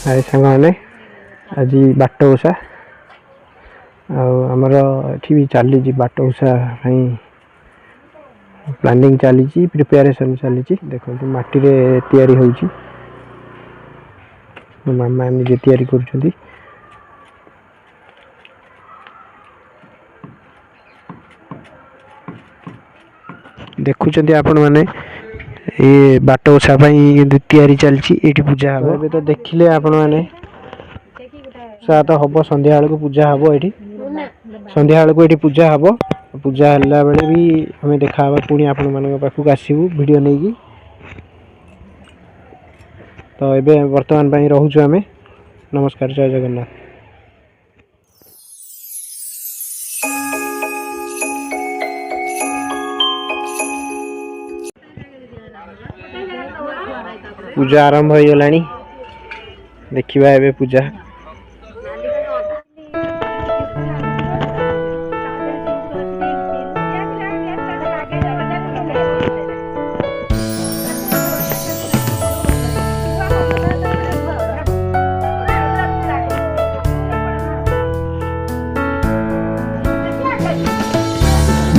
हाय सांग मैंने आज बाट ओषा आमर ये भी चली बाट ओषा प्लानिंग चली प्रिपेरेसन चली देखो माटी रे तैयारी होउची मामा निजे तैयारी कर देखुं आपण मैंने ये बाट ओषा तैयारी चलती पूजा हम ए तो देखिले आपण मैंने तो हम संध्या बेलू पूजा हम ये संध्या बेलू ये पूजा हम पूजा है बेले भी हमें देखा पुणी आपण मान पाखक आसबू वीडियो नहीं की तो ये बर्तमान रोचु आम नमस्कार जय जगन्नाथ। पूजा आरंभ हो गला देखा ए पूजा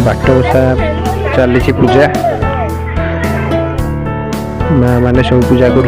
बाट ओषा चली पूजा माँ मैंने सब पूजा कर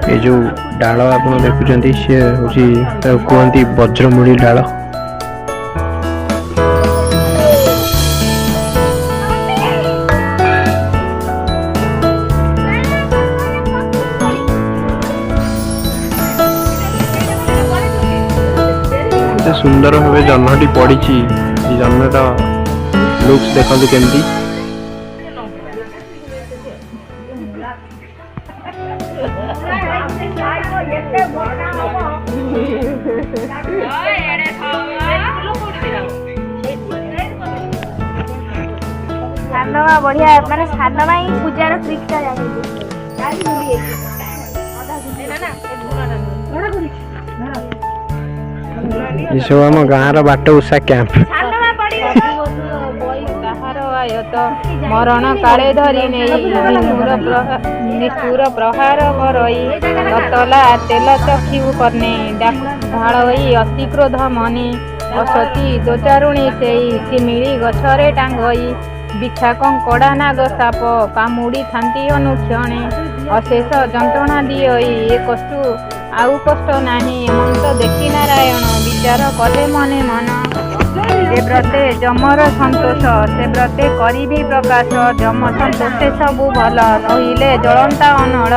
ये जो डाल आप देखुं सी हूँ कहती वज्रमूली डाल सुंदर भाव जन्मटी पड़ी जन्मर लुक्स देखते केमती बढ़िया माने साना भाई पूजार ट्रिकटा सब आम गाँव बाट ओषा कैंप मरण काले धरी निष्ठुर प्रहार करई ततला तेल चक्षु करने ढालई अति क्रोध मनी असती दोचारुणी से शिमिली गछरे टांगई बिछा कंकड़ा नाग साप कामुड़ी थांती अनुक्षणे अशेष जंत्रणा दियई ए कष्ट आउ कष्ट नाही एमंत देखी नारायण विचार कले मने मन जे व्रते जमर संतोष से व्रते करी प्रकाश जम संतोषे सबू भल कहिले जलंता अनल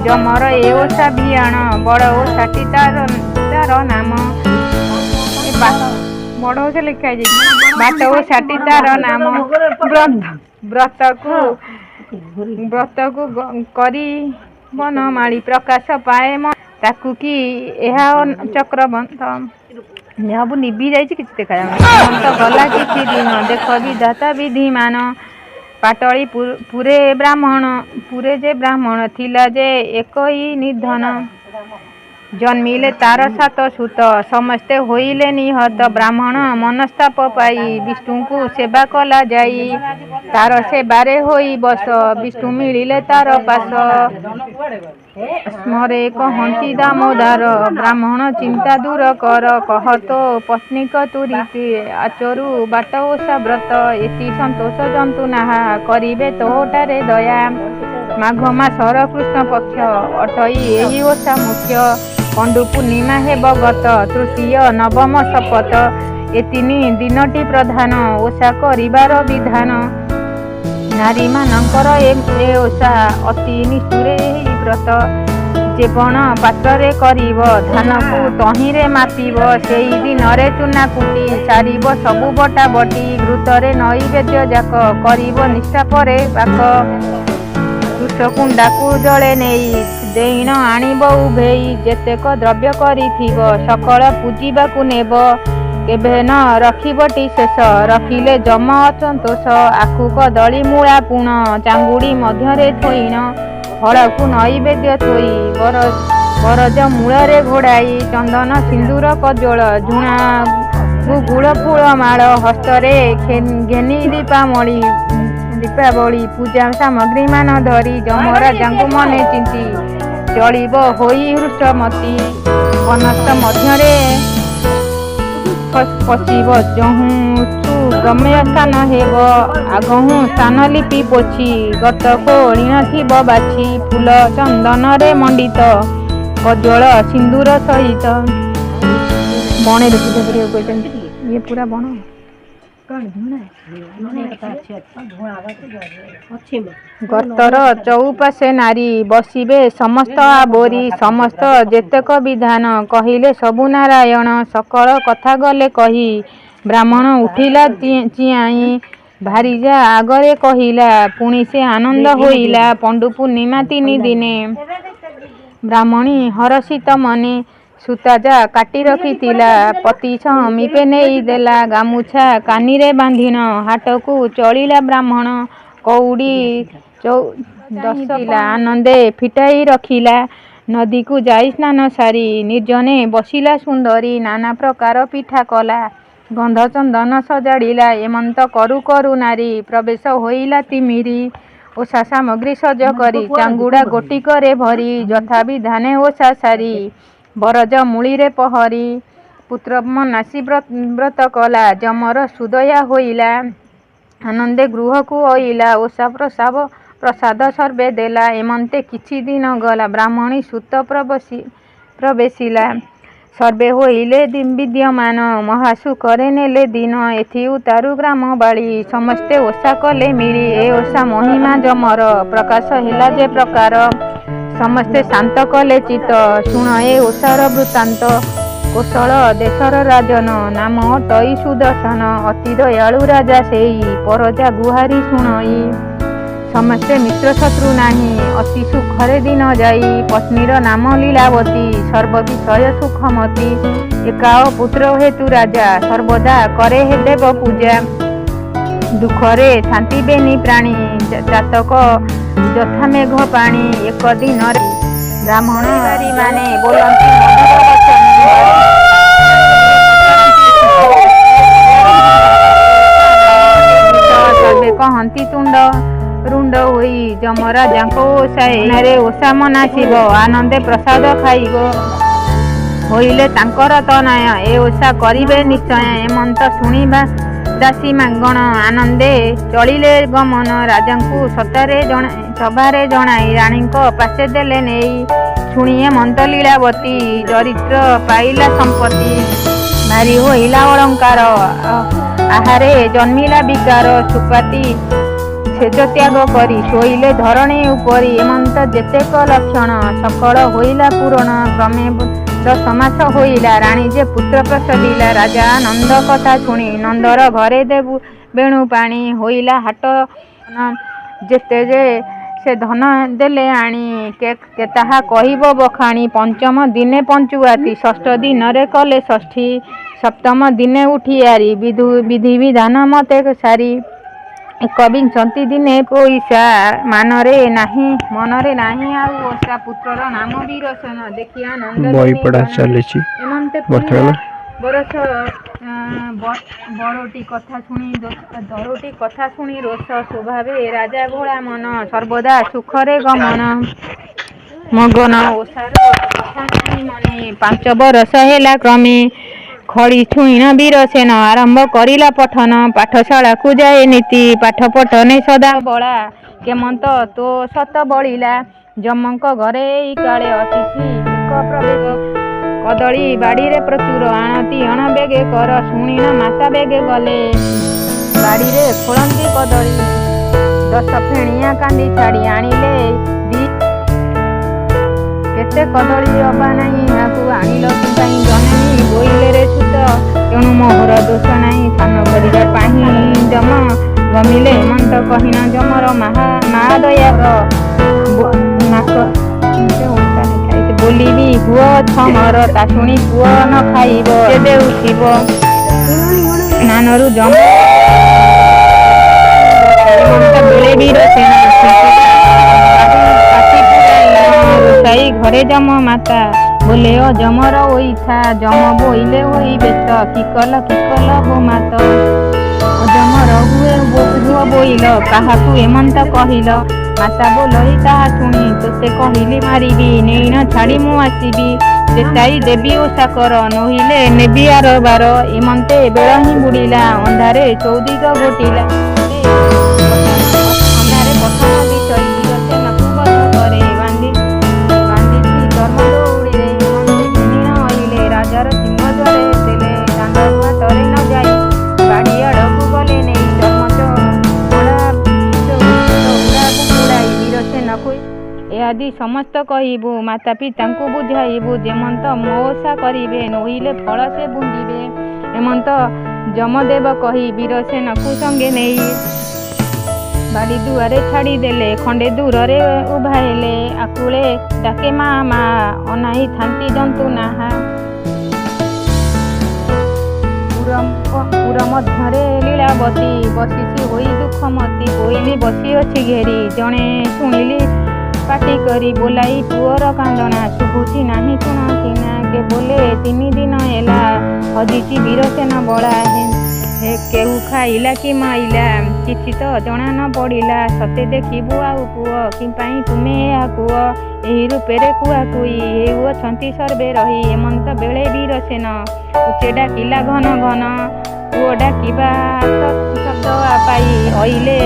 जमर ए ओषा भियाण बड़ ओषाटी तार नाम बड़ ओषा लिखा बाट ओषाटी तार नाम व्रत को करी बनमाड़ी प्रकाश पाए ताकू कि चक्रबंध सब निभी जाइए कि देखा गला किसी दिन देख विधाता विधि मान पाटली पुरे ब्राह्मण पुरे जे ब्राह्मण थिला जे एक ही निधन जन्मिले तार सात सुत समस्ते होइले निहत ब्राह्मण मनस्ताप पाई विष्णु को सेवा कला जाई तार सेवारे होई बस विष्णु मिलिले तार पास स्मरे कहती दामोदार ब्राह्मण चिंता दूर कर कहतो पत्नी तुरीति आचरु बाट ओषा व्रत एति संतोष जंतु नाहा करिबे तोटारे दया माघ मासर कृष्ण पक्ष अठई एही ओषा मुख्य पंडु पूर्णिमा हे बगत तृतीय नवम शपथ ए तीन दिनटी प्रधान ओषा करिबार विधान नारी मानकर ए ओषा अति निष्ठुरे व्रत जेपण पात्रे करिब धानकु तहिरे मापिब सेई दिनरे चूना कुटी सारिब सबु बटा बटी घृतरे नैवेद्य जाक करिब निष्ठा परे पाक कुंडाकू जले नहीं देन आणिब उभेई जेतेक द्रव्य करिथिब सकल पूजिबाकू नेब केबे न रखिबटी शेष रखिले जम असंतोष आखु कदली मूला पुण चांगुड़ी मध्यरे थोइन फलकू नैवेद्य थोई बरज मूलरे घोड़ाई चंदन सिंदूर कजोल झुणा गुड़ फूल माल हस्तरे घेनी दीपामणि दीपावली पूजा सामग्री मान धरी जमराजांकु मने चिंती चलिब होई हृष्टमती वनस्थ मध्यरे पशिब जहूँ गम्य स्थान हेब आगहूँ स्थान लिपि पोछि गतको ऋण थिब बाछि फूल चंदन रे मंडित कज्वल सिंदूर सहित बणे ये पूरा बण गतर चौपाशे नारी बसिबे समस्त आबोरी समस्त जेतेक विधान कहिले सबु नारायण सकल कथा गले कही ब्राह्मण उठिला चियाई भारीजा आगरे कहिला पुणी से आनंद होइला पंडु पूर्णिमा 3 दिने ब्राह्मणी हरषित मने सुताजा काटी रखिथिला पति समीपे नहीं देला गामुछा कानी रे बांधिन हाटकू चलिला ब्राह्मण कौड़ी दसला आनंदे फिटाई रखिला नदी को जाई स्नान सारी निर्जने बसिला सुंदरी नाना प्रकार पिठा कला गंध चंदन सजाड़िला एमंत करू करू नारी प्रवेश होइला तिमिरी ओषा सामग्री सज करी चांगुड़ा गोटिकरे भरी यथा विधाने ओषा सारी बरज मूली रे पहरी पुत्र मनासी व्रत कला जमर सुदया होइला आनंदे गृह को आइला ओषा प्रसाद सर्वे देला एमंते किछि दिन गला ब्राह्मणी सुत प्रवेशिला सर्वे होइले विद्यमान महासुखरे नेले दिन एथि उतारु ग्राम बाड़ी समस्ते ओषा कले मिली ए ओषा महिमा जमर प्रकाश हेला जे प्रकार समस्ते शांत कले चित शुण ए ओषार वृत्तांत कोशल देशर राजन नाम टई सुदर्शन अति दयालु राजा सेई परजा गुहारी शुणई समस्ते मित्र शत्रु नाही अति सुखरे दिन जाई पत्नीर नाम लीलावती सर्वविषय सुखमती एकाओ पुत्र हेतु राजा सर्वदा करे हे देव पूजा दुखरे शांति बेनी प्राणी जातक यथा मेघ पाणी एक दिन ब्राह्मण माने बोलती सर्वे कहती तुंड रुंड होई जमराजांको ओषाए ओषा मनासिब आनंदे प्रसाद खाइब होइले तांकर तनय ए ओषा करिबे निश्चय एमंत शुणिबा दासी मांगण आनंदे चलिले गमन राजांकु सतारे सभारे जणाई राणीको पासे देले नेई शुणिए मंत लीलावती चरित्र पाइला संपत्ति भारी होइला अलंकार आहारे जन्मिला विकार सुपाती सेज त्याग करी शोइले धरणी उपरी एमंत जेतेक लक्षण सकल होइला पूरण क्रमे 10 मास होइला राणी जे पुत्र प्रसविला राजा नंद कथा शुणी नंदर घरे देबु बेणु पाणी होइला हाट जेते जे से धन देले आणी के ताहा कहिब बखाणी पंचम दिने पंचुआती षष्ठ दिन रे कले षष्ठी सप्तम दिने उठियारी विधि विधान मते सारी 21 दिने पैसा मनरे नाही आउ ओषा पुत्रर नाम वीरसेन देखि आनंद बई पड़ा चलेछि बरस बरोटी कथा शुणी रोष स्वभावे राजा भोला मन सर्वदा सुखरे गमन मगन ओषार कथा शुणी मने 5 बरस हेला क्रमे खड़ी छुईन वीरसेन आरंभ करिला पठन पाठशाला को जाए नीति पाठ पठने सदा बड़ा केमंत तो सत बलिला जमक घरे काले अतिथि प्रवेश कदली बाड़ी रे प्रचुर आणती अण बेगे कर शुणीन माता बेगे गले बाड़ी रे खोलंती कदली 10 फेणिया कांदी छाड़ी आनिले କେତେ କଦଳୀ ଅବା ନାହିଁ ଏହାକୁ ଆଣିଲ କି ପାଇଁ ଜନନୀ ବୋଇଲେ ରେ ଛୁତ ତେଣୁ ମୋହର ଦୋଷ ନାହିଁ ସାନ କରିବା ପାଇଁ ଜମ ଗମିଲେ ହେମନ୍ତ କହିନା ଜମର ମା ଦୟାର ବୋଲିବି ହୁଅ ଛମର ତା ଶୁଣି ପୁଅ ନ ଖାଇବ ଦେଉଥିବ ନାନରୁ ଜମ ବେଳେ ବି ରୋଷାଇ ଘରେ ଜମ ମାତା ବୋଲେ ଜମର ଓଇଠା ଜମ ବୋଇଲେ ହୋଇ ବେଶ କିକଲ ଗୋ ମାତ ଜମର ହୁଏ ବୋଇଲ କାହାକୁ ଏମନ୍ତ କହିଲ ମାତା ବୋଲଇ ତାହା ଶୁଣି ତୋତେ କହିଲି ମାରିବି ନେଇନ ଛାଡ଼ି ମୁଁ ଆସିବି ଚେତାଇ ଦେବି ଓଷା କର ନହିଲେ ନେବି ଆର ବାର ଏମନ୍ତେ ବେଳ ହିଁ ବୁଡ଼ିଲା ଅନ୍ଧାରେ ଚୌଦିଗ ଘୋଟିଲା ଅନ୍ଧାରେ ପଥର ବିଷଇ ରଚେ ନକୁ ବଧ କରେ ବାନ୍ଧିଛି ଧର୍ମ ଦୌଡ଼ିରେ ଏମନ୍ତେ ଘିନିଣ ଅଇଲେ ରାଜାର ସିଂହ ଦ୍ୱାରେ ଦେଲେ ଦାଣ୍ଡ ହାତରେ ନ ଯାଇ ବାଡ଼ି ଆଡ଼କୁ ଗଲେ ନେଇ ଏହାଦି ସମସ୍ତ କହିବୁ ମାତା ପିତାଙ୍କୁ ବୁଝାଇବୁ ଯେମନ୍ତ ମୋଷା କରିବେ ନୋଇଲେ ଫଳ ସେ ବୁନ୍ଦିବେ ଏମନ୍ତ ଯମଦେବ କହି ବୀରସେନକୁ ସଙ୍ଗେ ନେଇ ବାଡ଼ି ଦୁଆରେ ଛାଡ଼ିଦେଲେ ଖଣ୍ଡେ ଦୂରରେ ଉଭା ହେଲେ ଆକୁଳେ ଡାକେ ମା ଅନାଇ ଥାନ୍ତି ଜନ୍ତୁ ନାହା ପୁର ମଧ୍ୟରେ ଲୀଳାବତୀ ବସିଛି ହୋଇ ଦୁଃଖମତୀ କୋଇଲି ବସିଅଛି ଘେରି ଜଣେ ଶୁଣିଲି ପାଟି କରି ବୋଲାଇ ପୁଅର କାନ୍ଦଣା ଶୁଭୁଛି ନାହିଁ ଶୁଣନ୍ତି ନା କେ ବୋଲେ 3 ଦିନ ହେଲା ହଜିଛି ବୀରସେନ ବଳା କେହୁ ଖାଇଲା କି ମାଇଲା କିଛି ତ ଜଣା ନ ପଡ଼ିଲା ସତେ ଦେଖିବୁ ଆଉ ପୁଅ କି ପାଇଁ ତୁମେ ଏହା କୁହ ଏହି ରୂପରେ କୁହାକୁଇ ହେଉଅଛନ୍ତି ସର୍ବେ ରହି ଏମନ୍ତ ବେଳେ ବୀରସେନ ଉଚ୍ଚେ ଡାକିଲା ଘନ ଘନ ପୁଅ ଡାକିବା ଶବ୍ଦ ପାଇ ଅଇଲେ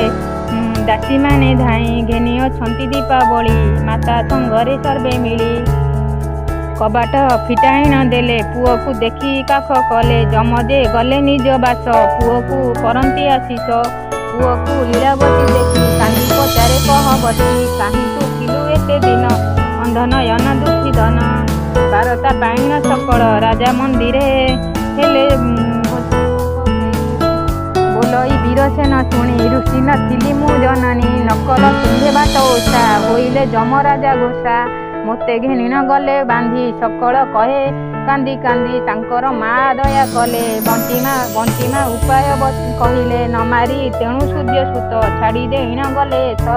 ଦାସୀମାନେ ଧାଇଁ ଘେନି ଅଛନ୍ତି ଦୀପାବଳି ମାତା ସଙ୍ଗରେ ସର୍ବେ ମିଳି କବାଟ ଫିଟାଇ ନ ଦେଲେ ପୁଅକୁ ଦେଖି କାଖ କଲେ ଯମଦେ ଗଲେ ନିଜ ବାସ ପୁଅକୁ କରନ୍ତି ଆଶିଷ ପୁଅକୁ ଲୀଳାବତୀ ଦେଖି କାନ୍ଦି ପଚାରେ କହବତୀ କାହିଁ ତୁ ଥିଲୁ ଏତେ ଦିନ ଅନ୍ଧନୟନ ଦୁଃଖିଦନ ବାରତା ପାଇନ ସକଳ ରାଜା ମନ୍ଦିରେ ହେଲେ ବୋଲଇ ବୀରସେନ ଶୁଣି ଋଷି ନଥିଲି ମୁଁ ଜନନୀ ନକଲ ତୁମ୍ଭେ ବାଟ ଓଷା ହୋଇଲେ ଯମ ରାଜା ଘୋଷା ମୋତେ ଘେନି ନ ଗଲେ ବାନ୍ଧି ସକଳ କହେ କାନ୍ଦି କାନ୍ଦି ତାଙ୍କର ମା ଦୟା କଲେ ବଞ୍ଚିମା ଉପାୟ କହିଲେ ନ ମାରି ତେଣୁ ସୂର୍ଯ୍ୟ ସୁତ ଛାଡ଼ି ଦେଇ ନ ଗଲେ ତ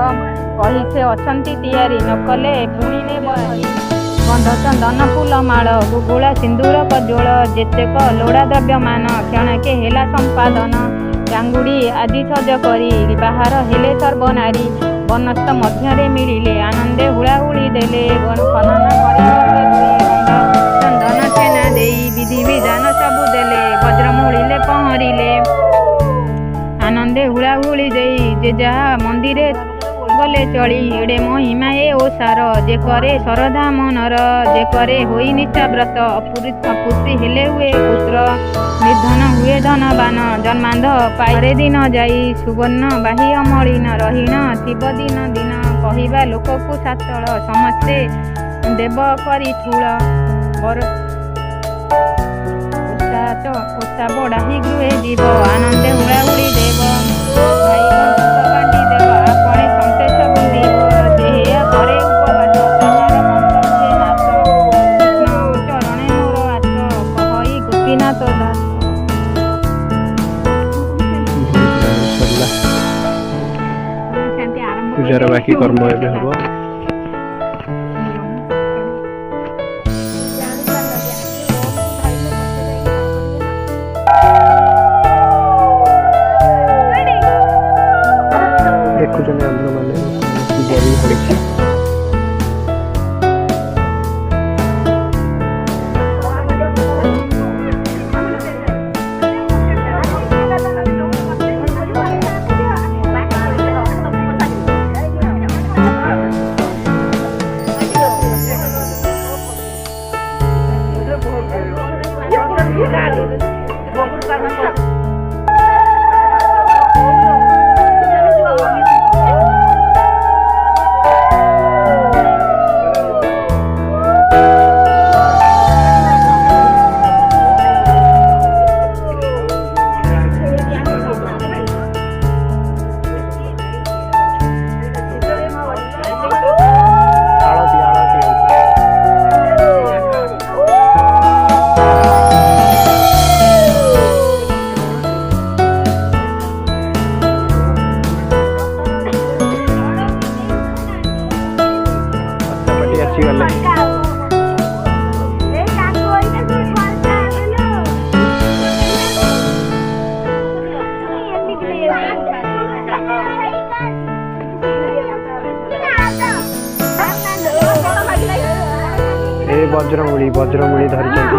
କହି ସେ ଅଛନ୍ତି ତିଆରି ନ କଲେ ପୁଣିଲେ ବହି ଗନ୍ଧ ଚନ୍ଦନ ଫୁଲ ମାଳ ଗୁଗୁଳା ସିନ୍ଦୁର କଜୋଳ ଯେତେକ ଲୋଡ଼ା ଦ୍ରବ୍ୟମାନ କ୍ଷଣକେ ହେଲା ସମ୍ପାଦନ ଚାଙ୍ଗୁଡ଼ି ଆଦି ସଜ କରି ବାହାର ହେଲେ ସର୍ବନାରୀ ବନସ୍ଥ ମଧ୍ୟରେ ମିଳିଲେ ଆନନ୍ଦେ ହୁଳାହୁଳି ଦେଲେ ଖନନ କରି ଚନ୍ଦନ ଛେନା ଦେଇ ବିଧି ବିଧାନ ସବୁ ଦେଲେ ବଜ୍ର ମୂଳିଲେ ପହଁରିଲେ ଆନନ୍ଦେ ହୁଳାହୁଳି ଦେଇ ଯେ ଯାହା ମନ୍ଦିରେ ଗଲେ ଚଳି ଏଡ଼େ ମହିମା ଏ ଓଷାର ଯେ କରେ ଶରଧା ମନର ଯେ କରେ ହୋଇ ନିଷ୍ଠାବ୍ରତ ଅପୁତ୍ରୀ ହେଲେ ହୁଏ ପୁତ୍ର ନିର୍ଧନ ହୁଏ ଧନବାନ ଜନ୍ମାନ୍ଧ ପାଇରେ ଦିନ ଯାଇ ସୁବର୍ଣ୍ଣ ବାହ୍ୟ ଅମଳିନ ରହିଣ ଥିବ ଦିନ ଦିନ କହିବା ଲୋକକୁ ସାତଳ ସମସ୍ତେ ଦେବ କରି ଠୁଳ ଓଷା ବଢ଼ାହି ଗୃହେ ଯିବ ଆନନ୍ଦେ ହୁଳାହୁଳି ଦେବ ଭାଇ ବାଣ୍ଟି ଦେବ ଆପଣି ସନ୍ତେଷ ବୁନ୍ଦିବ ଯେହେଆ କରେ ଉପବାସ ତାହାର ବଂଶ ହୁଏ ନାଶ କୃଷ୍ଣ ଚରଣେ ମୋର ଆସ କହଇ ଗୋପୀନାଥ ଦାସ ପୂଜାର ବାକି କର୍ମ ଏବେ ହବ ଦେଖୁଛନ୍ତି ଆପଣମାନେ ପୂଜା ବି ହୋଇଛି ପଶିଗଲେ। ଏ ବଜ୍ରମୂଳି ଧରିଛନ୍ତି।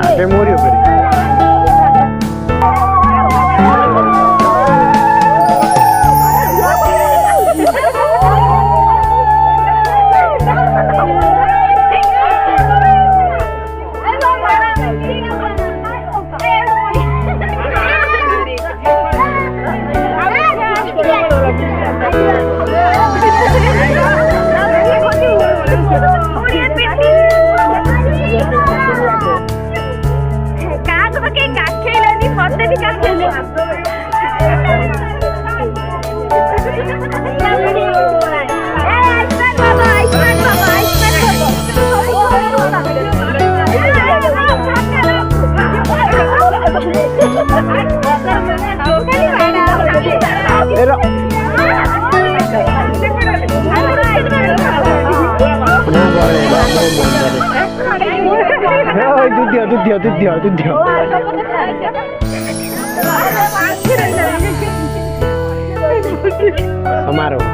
ଆଗେ ମୋରି ଉପରେ ଦୁଧ୍ୟ ସମାରୋହ।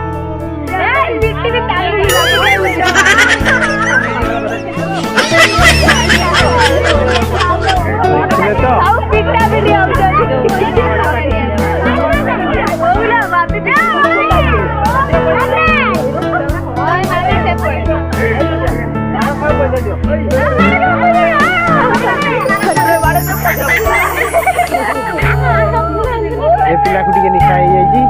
ଏ ପିଲାକୁ ଟିକେ ନିଶା ହେଇଯାଇଛି।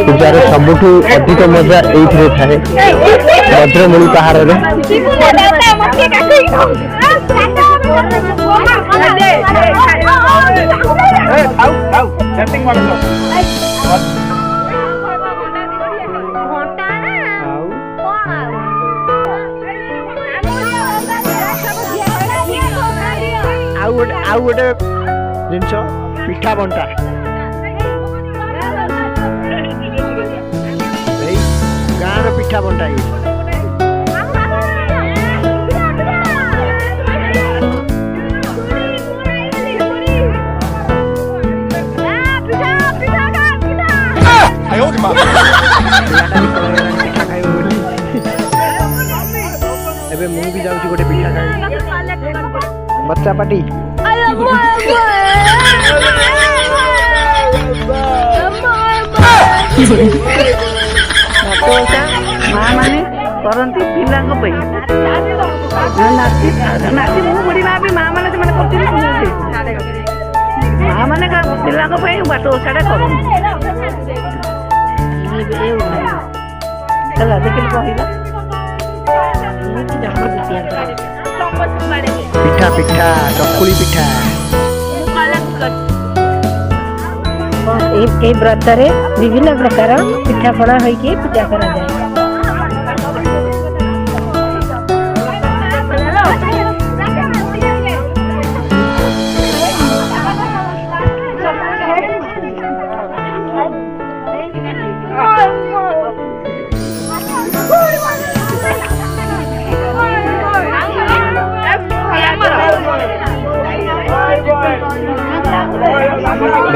ପୂଜାର ସବୁଠୁ ଅଧିକ ମଜା ଏଇଥିରେ ଥାଏ, ବଜ୍ରମୂଳି ପାହାଡ଼ରେ। ଆଉ ଗୋଟେ ଜିନିଷ ପିଠା ବଣ୍ଟା। ଏଇ ଗାଁର ପିଠା ବଣ୍ଟା ହେଇଛି। ଏବେ ମୁଁ ବି ଯାଉଛି ଗୋଟେ ପିଠା ଖାଇବି। ବଚ୍ଚା ପାଟି ମା ମାନେ କରନ୍ତି ପିଲାଙ୍କ ପାଇଁ। ନାଚି ମୁଁ ବୁଢ଼ୀ ମା ବି ମା ମାନେ ସେମାନେ କରୁଛନ୍ତି। ମା ମାନେ ପିଲାଙ୍କ ପାଇଁ ବାଟ ଓଷାଟା କରନ୍ତି। ହେଲା ଦେଖିଲି କହିଲା ପିଠା ପିଠା ଚକୁଳି ପିଠା। এই ব্রতরে বিভিন্ন প্রকার পিঠাপଣା হইকি পূজা করা যায়।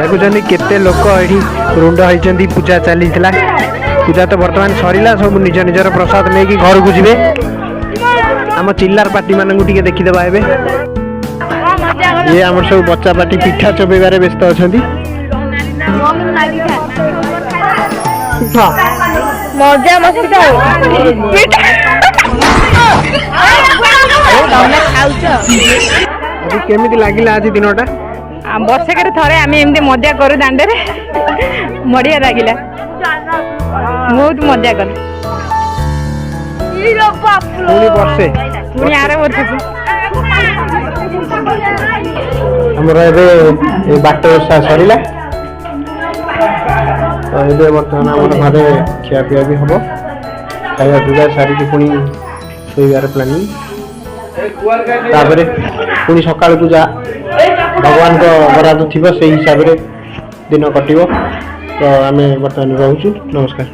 देखुं केते लोक ये रुंड होती पूजा चली पूजा तो बर्तमान सरला सब निज निजर प्रसाद नहीं कि घर को जीवे। आम चिल्लार पार्टी मान देखीदे ये आम सब बच्चा पार्टी पिठा चबेबार व्यस्त अच्छा। ମଜା ମସ୍ତି ତ ତମେ ଖାଉଛ ଆଜି କେମିତି ଲାଗିଲା ଆଜି ଦିନଟା? ବର୍ଷକରେ ଥରେ ଆମେ ଏମିତି ମଜା କରୁ ଦାଣ୍ଡରେ ବଢିଆ ଲାଗିଲା ବହୁତ ମଜା କଲୁ ପୁଣି ବର୍ଷେ ପୁଣି ଆର ବର୍ଷକୁ ଆମର ଏବେ ବାଟ ଓଷା ସରିଲା ତ ଏବେ ବର୍ତ୍ତମାନ ଆମର ଘରେ ଖିଆପିଆ ବି ହବ ଖାଇବା ପିଇବା ସାରିକି ପୁଣି ଶୋଇବାର ପ୍ଲାନିଂ ତାପରେ ପୁଣି ସକାଳକୁ ଯାହା ଭଗବାନଙ୍କ ବରାଦ ଥିବ ସେଇ ହିସାବରେ ଦିନ କଟିବ ତ ଆମେ ବର୍ତ୍ତମାନ ରହୁଛୁ ନମସ୍କାର।